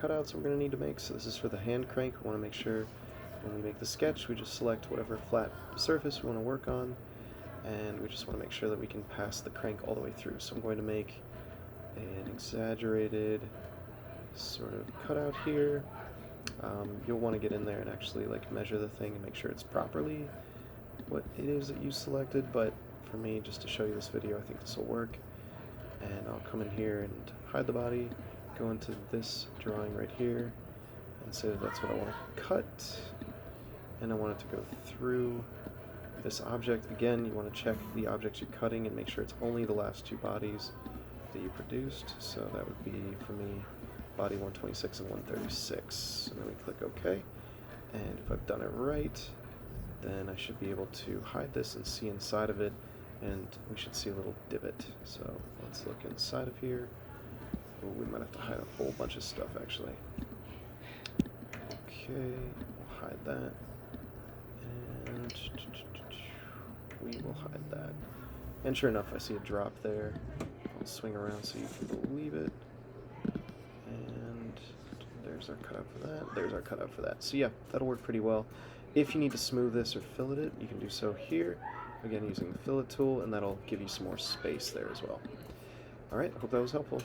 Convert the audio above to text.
cutouts we're going to need to make. So this is for the hand crank. We want to make sure when we make the sketch, we just select whatever flat surface we want to work on, and we just want to make sure that we can pass the crank all the way through. So I'm going to make an exaggerated sort of cutout here. You'll want to get in there and actually like measure the thing and make sure it's properly what it is that you selected, but for me, just to show you this video, I think this will work. And I'll come in here and hide the body, go into this drawing right here, and say that that's what I want to cut, and I want it to go through this object. Again, you want to check the objects you're cutting and make sure it's only the last two bodies that you produced. So that would be, for me, body 126 and 136. And then we click OK. And if I've done it right, then I should be able to hide this and see inside of it, and we should see a little divot. So let's look inside of here. Oh, we might have to hide a whole bunch of stuff, actually. Okay, we'll hide that. And we will hide that. And sure enough, I see a drop there. I'll swing around so you can believe it. And there's our cutout for that. There's our cutout for that. So yeah, that'll work pretty well. If you need to smooth this or fillet it, you can do so here. Again, using the fillet tool, and that'll give you some more space there as well. Alright, I hope that was helpful.